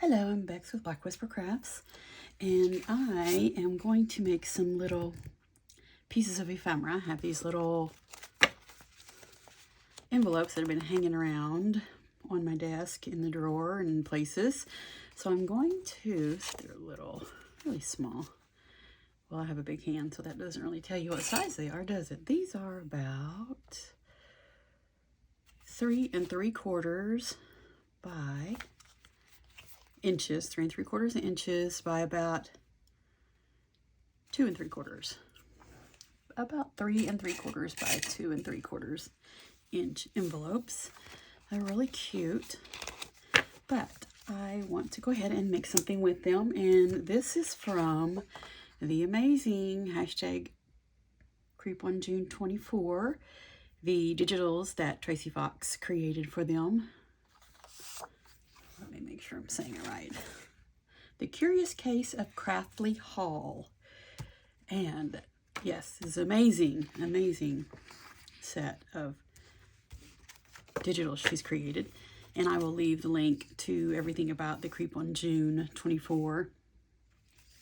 Hello, I'm Bex with Black Whisper Crafts, and I am going to make some little pieces of ephemera. I have these little envelopes that have been hanging around on my desk, in the drawer, and places. So I'm going to, they're little, really small. Well, I have a big hand, so that doesn't really tell you what size they are, does it? These are about 3 3/4 by inches, 3 3/4 inches by about 2 3/4. About 3 3/4 by 2 3/4 inch envelopes. They're really cute, but I want to go ahead and make something with them, and this is from the amazing hashtag Creep on June 24, the digitals that Tracy Fox created for them. Let me make sure I'm saying it right. The Curious Case of Craftly Haul. And yes, this is amazing, amazing set of digitals she's created. And I will leave the link to everything about the Creep on June 24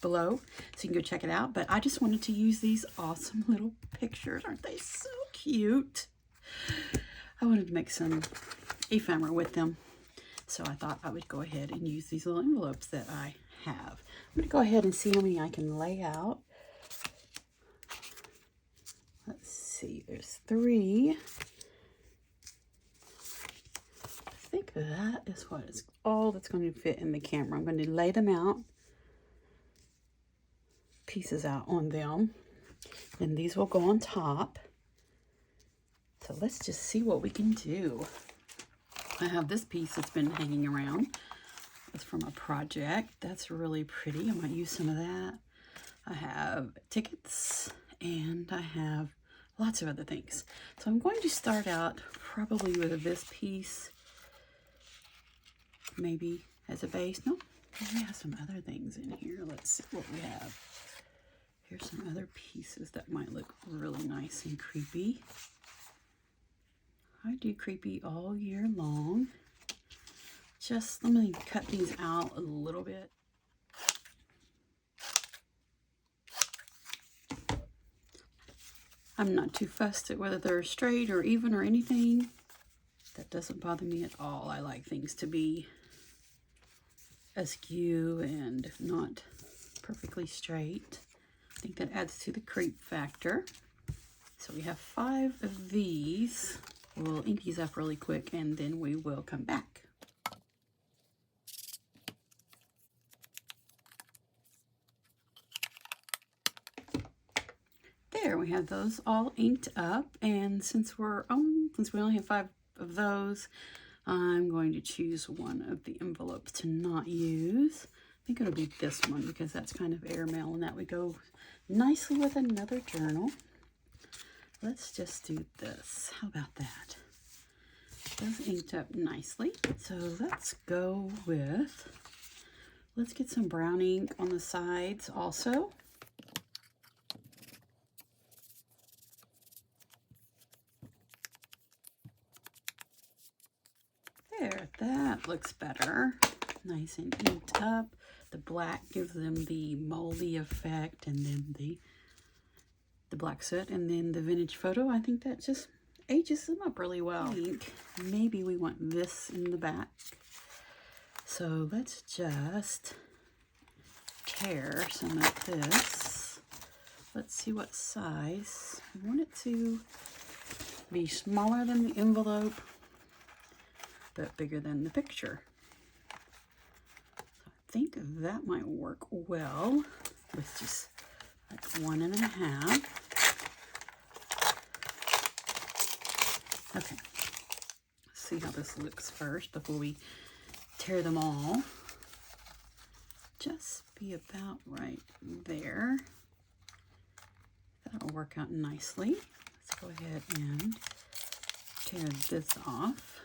below, so you can go check it out. But I just wanted to use these awesome little pictures. Aren't they so cute? I wanted to make some ephemera with them, so I thought I would go ahead and use these little envelopes that I have. I'm going to go ahead and see how many I can lay out. Let's see, there's 3. I think that is what is all that's going to fit in the camera. I'm going to lay them out, pieces out on them, and these will go on top. So let's just see what we can do. I have this piece that's been hanging around. It's from a project. That's really pretty. I might use some of that. I have tickets, and I have lots of other things. So I'm going to start out probably with this piece, maybe as a base. No, we have some other things in here. Let's see what we have. Here's some other pieces that might look really nice and creepy. I do creepy all year long. Just let me cut these out a little bit. I'm not too fussed at whether they're straight or even or anything. That doesn't bother me at all. I like things to be askew and not perfectly straight. I think that adds to the creep factor. So we have 5 of these. We'll ink these up really quick, and then we will come back. There, we have those all inked up, and since we only have 5 of those, I'm going to choose one of the envelopes to not use. I think it'll be this one because that's kind of airmail, and that would go nicely with another journal. Let's just do this. How about that? Those inked up nicely. So let's go with, let's get some brown ink on the sides also. There, that looks better. Nice and inked up. The black gives them the moldy effect, and then the black soot, and then the vintage photo. I think that just ages them up really well. Maybe we want this in the back. So let's just tear some of this. Let's see what size. I want it to be smaller than the envelope, but bigger than the picture. So I think that might work well with just like 1 1/2. Okay, let's see how this looks first before we tear them all. Just be about right there. That'll work out nicely. Let's go ahead and tear this off.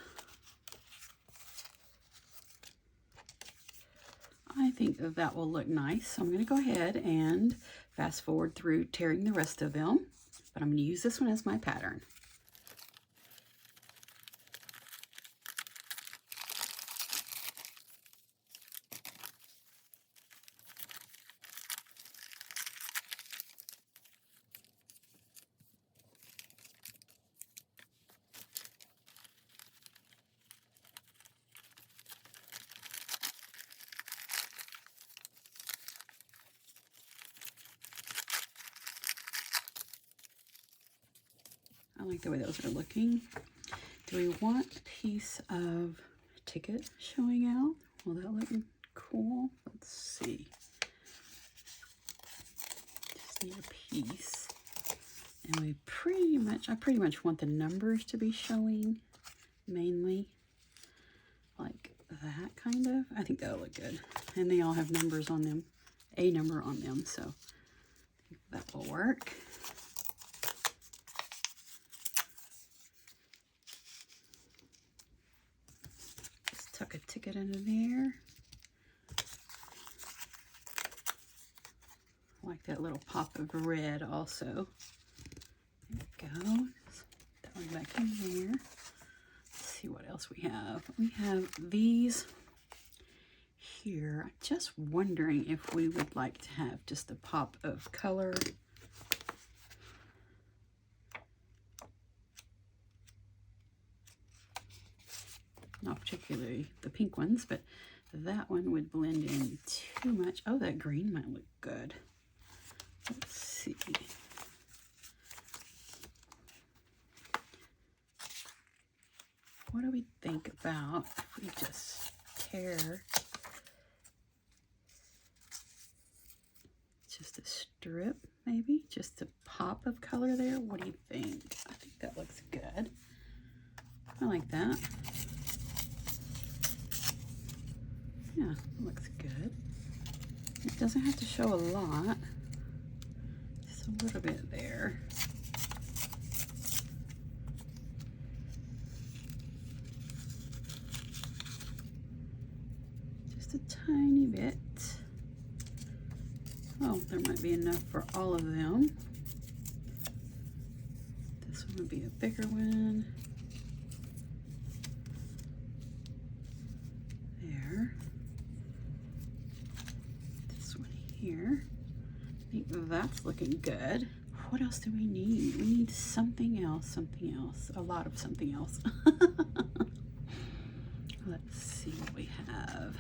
I think that will look nice. So I'm going to go ahead and fast forward through tearing the rest of them, but I'm going to use this one as my pattern. like the way those are looking. Do we want a piece of ticket showing out? Will that look cool? Let's see. Just need a piece. And I pretty much want the numbers to be showing mainly. Like that kind of. I think that'll look good. And they all have numbers on them. A number on them, so I think that will work. Just tuck a ticket under there. I like that little pop of red also. There we go. Put that one back in there. Let's see what else we have. We have these here. I'm just wondering if we would like to have just a pop of color. Not particularly the pink ones, but that one would blend in too much. Oh, that green might look good. Let's see. What do we think about if we just tear just a strip, maybe? Just a pop of color there? What do you think? I think that looks good. I like that. Yeah, looks good. It doesn't have to show a lot. Just a little bit there. Just a tiny bit. Oh, there might be enough for all of them. This one would be a bigger one. There. This one here. I think that's looking good. What else do we need? We need something else, a lot of something else. Let's see what we have.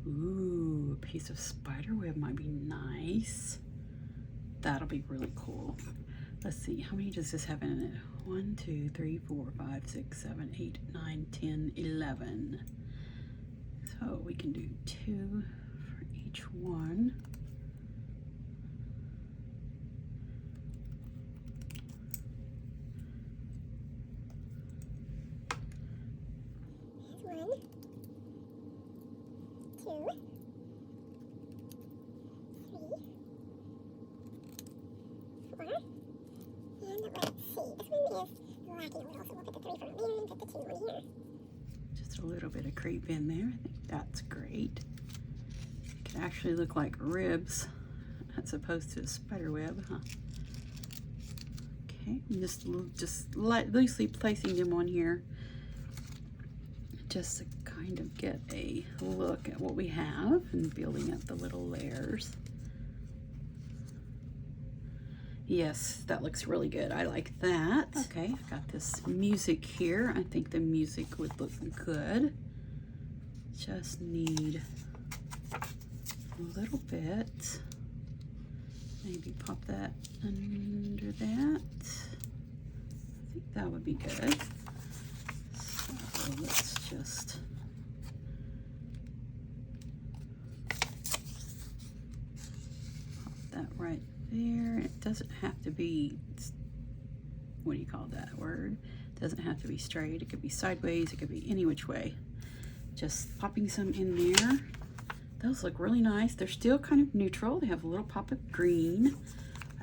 Ooh, a piece of spider web might be nice. That'll be really cool. Let's see, how many does this have in it? 1, 2, 3, 4, 5, 6, 7, 8, 9, 10, 11. So we can do 2 for each one. Just a little bit of creep in there. I think that's great. It can actually look like ribs as opposed to a spider web, huh? Okay, I'm just loosely placing them on here just to kind of get a look at what we have and building up the little layers. Yes, that looks really good. I like that. Okay, I've got this music here. I think the music would look good. Just need a little bit. Maybe pop that under that. I think that would be good. So let's just pop that right there. It doesn't have to be, what do you call that word? It doesn't have to be straight. It could be sideways. It could be any which way. Just popping some in there. Those look really nice. They're still kind of neutral. They have a little pop of green.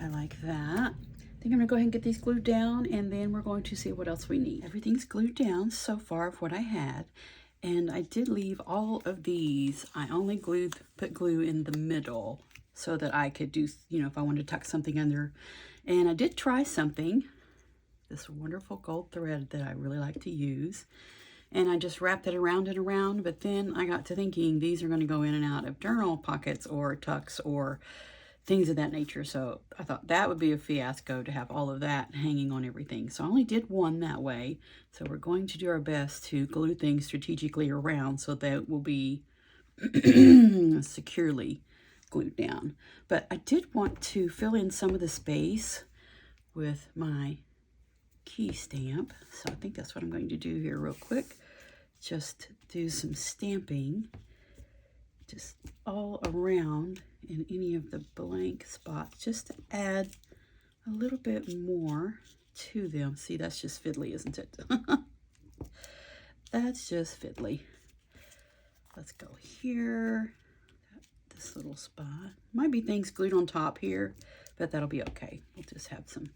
I like that. I think I'm gonna go ahead and get these glued down, and then we're going to see what else we need. Everything's glued down so far of what I had, and I did leave all of these. I only put glue in the middle so that I could do, you know, if I wanted to tuck something under. And I did try something, this wonderful gold thread that I really like to use. And I just wrapped it around and around, but then I got to thinking these are going to go in and out of journal pockets or tucks or things of that nature. So I thought that would be a fiasco to have all of that hanging on everything. So I only did one that way. So we're going to do our best to glue things strategically around so that it will be securely glued down. But I did want to fill in some of the space with my key stamp. So I think that's what I'm going to do here real quick. Just do some stamping just all around in any of the blank spots, just to add a little bit more to them. See, that's just fiddly, isn't it? That's just fiddly. Let's go here, this little spot. Might be things glued on top here, but that'll be okay. We'll just have some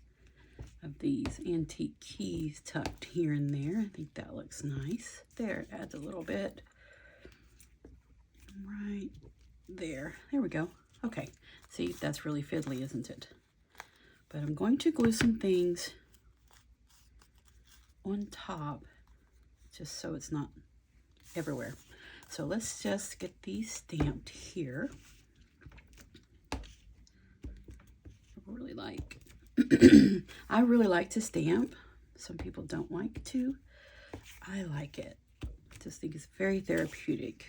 of these antique keys tucked here and there. I think that looks nice. There, it adds a little bit. Right there. There we go. Okay. See, that's really fiddly, isn't it? But I'm going to glue some things on top just so it's not everywhere. So let's just get these stamped here. I really like to stamp. Some people don't like to. I like it. I just think it's very therapeutic.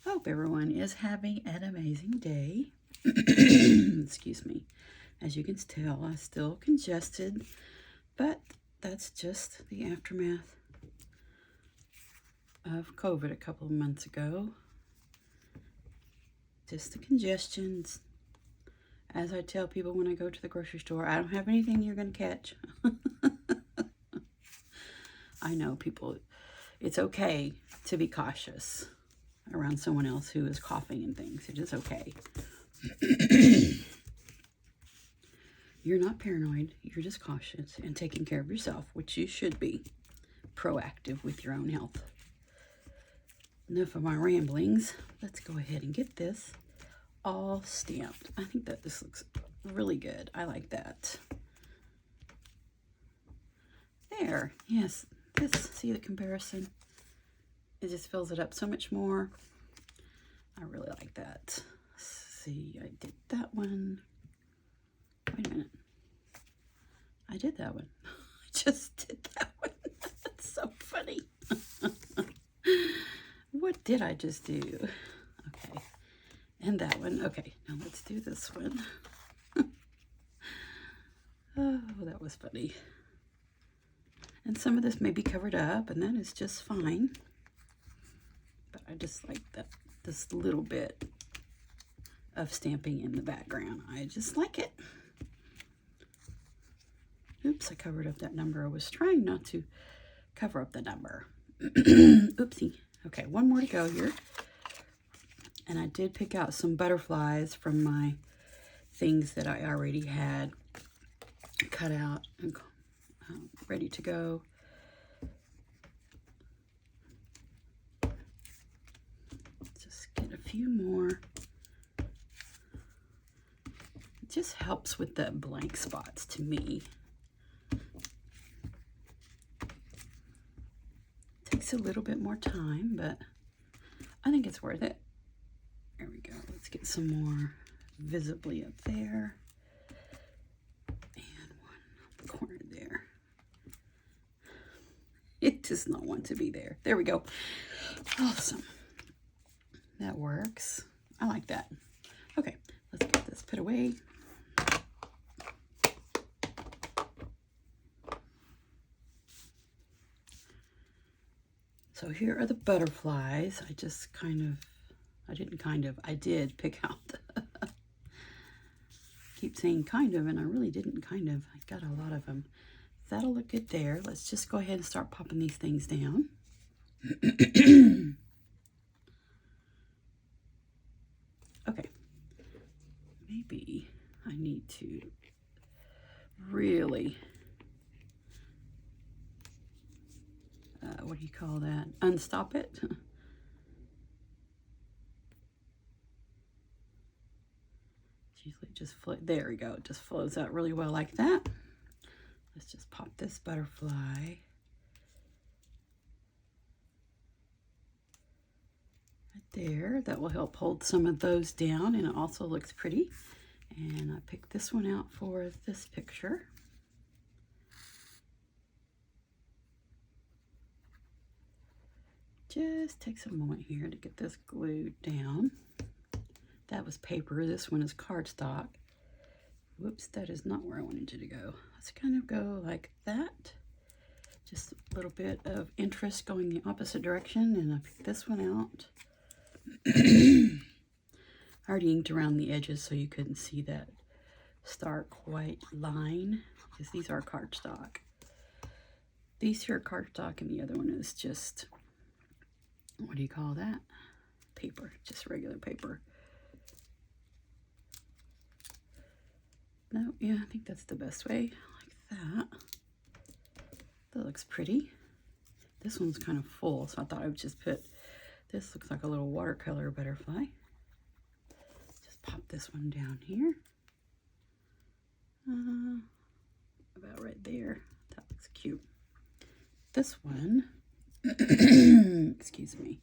I hope everyone is having an amazing day. Excuse me. As you can tell, I'm still congested, but that's just the aftermath of COVID a couple of months ago. Just the congestions. As I tell people when I go to the grocery store, I don't have anything you're going to catch. I know people, it's okay to be cautious around someone else who is coughing and things. It is okay. You're not paranoid. You're just cautious and taking care of yourself, which you should be. Proactive with your own health. Enough of my ramblings. Let's go ahead and get this all stamped. I think that this looks really good. I like that. There. Yes. This. See the comparison? It just fills it up so much more. I really like that. See, I did that one. Wait a minute. I did that one. I just did that one. That's so funny. What did I just do? Okay. And that one. Okay, now let's do this one. Oh, that was funny. And some of this may be covered up, and that is just fine. But I just like that, this little bit of stamping in the background. I just like it. Oops, I covered up that number. I was trying not to cover up the number. Oopsie. Okay, one more to go here. And I did pick out some butterflies from my things that I already had cut out and ready to go. Just get a few more. It just helps with the blank spots to me. Takes a little bit more time, but I think it's worth it. There we go. Let's get some more visibly up there. And one on the corner there. It does not want to be there. There we go. Awesome. That works. I like that. Okay, let's get this put away. So here are the butterflies. I just I did pick out. Keep saying kind of, and I really didn't kind of. I got a lot of them. That'll look good there. Let's just go ahead and start popping these things down. Okay. Maybe I need to really, what do you call that? Unstop it. Usually just flow. There we go. It just flows out really well like that. Let's just pop this butterfly right there. That will help hold some of those down, and it also looks pretty. And I picked this one out for this picture. Just takes a moment here to get this glued down. That was paper. This one is cardstock. Whoops, that is not where I wanted you to go. Let's kind of go like that. Just a little bit of interest going the opposite direction, and I picked this one out. I already inked around the edges so you couldn't see that stark white line, because these are cardstock. These here are cardstock, and the other one is just, what do you call that? Paper, just regular paper. No, yeah, I think that's the best way, like that. That looks pretty. This one's kind of full, so I thought I would just put, this looks like a little watercolor butterfly. Just pop this one down here. About right there. That looks cute. This one, excuse me,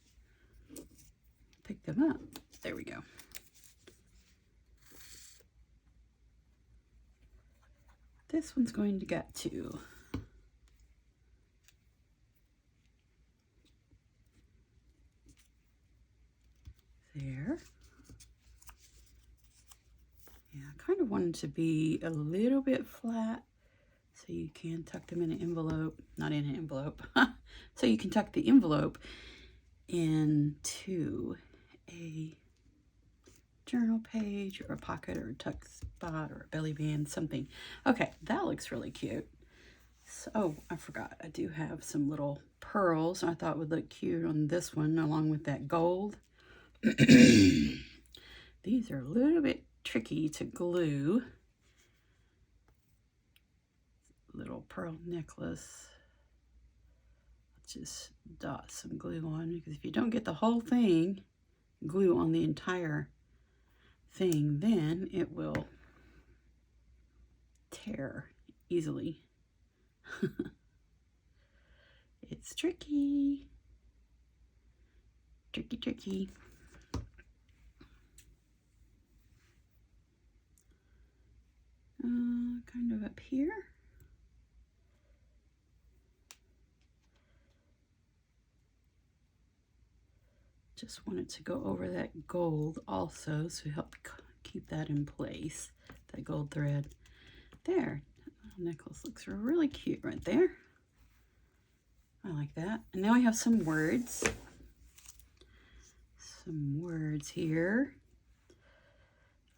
pick them up. There we go. This one's going to get to there. Yeah, I kind of wanted to be a little bit flat so you can tuck them in an envelope, not in an envelope, so you can tuck the envelope into a journal page or a pocket or a tuck spot or a belly band, something. Okay, that looks really cute. So, oh, I forgot, I do have some little pearls I thought would look cute on this one along with that gold. These are a little bit tricky to glue. Little pearl necklace. Let's just dot some glue on, because if you don't get the whole thing, glue on the entire thing, then it will tear easily. It's tricky. Tricky, tricky. Kind of up here. Just wanted to go over that gold also, so help keep that in place. That gold thread. There. That necklace looks really cute right there. I like that. And now I have some words. Some words here.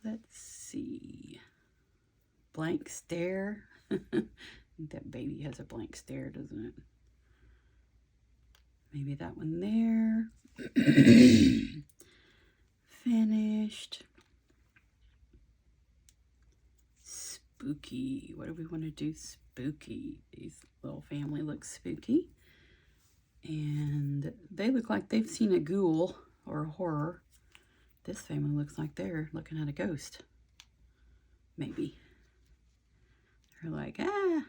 Let's see. Blank stare. I think that baby has a blank stare, doesn't it? Maybe that one there. Finished. Spooky. What do we want to do? Spooky. These little family looks spooky. And they look like they've seen a ghoul or a horror. This family looks like they're looking at a ghost. Maybe. They're like, ah.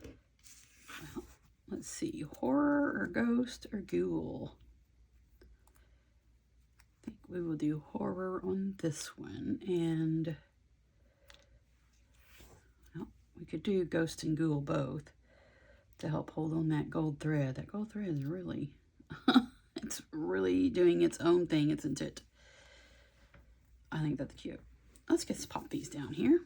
Well, let's see. Horror or ghost or ghoul. I think we will do horror on this one. And well, we could do ghost and ghoul both to help hold on that gold thread. That gold thread is really, it's really doing its own thing, isn't it? I think that's cute. Let's just pop these down here.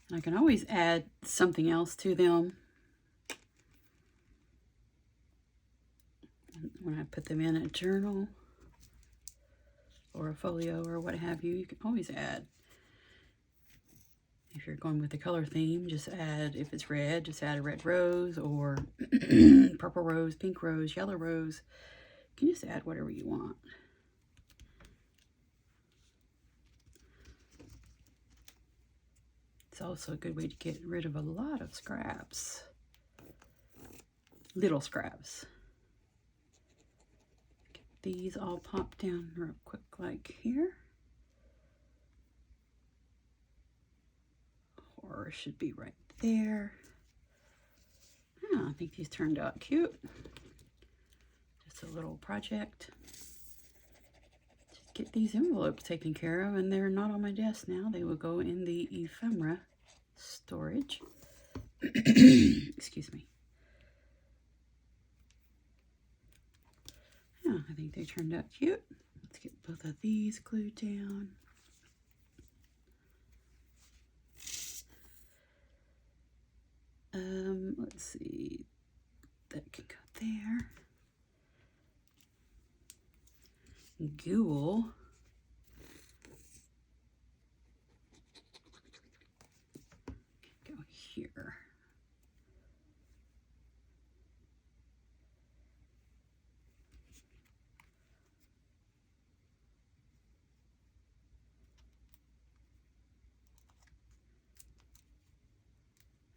And I can always add something else to them when I put them in a journal or a folio or what have you. You can always add. If you're going with the color theme, just add, if it's red, just add a red rose or purple rose, pink rose, yellow rose. You can just add whatever you want. It's also a good way to get rid of a lot of scraps. Little scraps. Get these all popped down real quick like here. Or should be right there. Oh, I think these turned out cute. Just a little project. Just get these envelopes taken care of, and they're not on my desk now. They will go in the ephemera storage. Excuse me. Yeah, I think they turned out cute. Let's get both of these glued down. Let's see. That can go there. Ghoul. Can go here.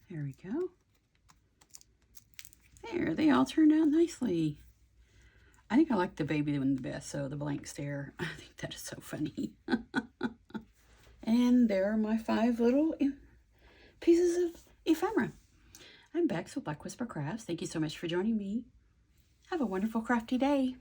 There we go. There, they all turned out nicely. I think I like the baby one the best, so the blank stare. I think that is so funny. And there are my 5 little pieces of ephemera. I'm Bex with Black Whisper Crafts. Thank you so much for joining me. Have a wonderful crafty day.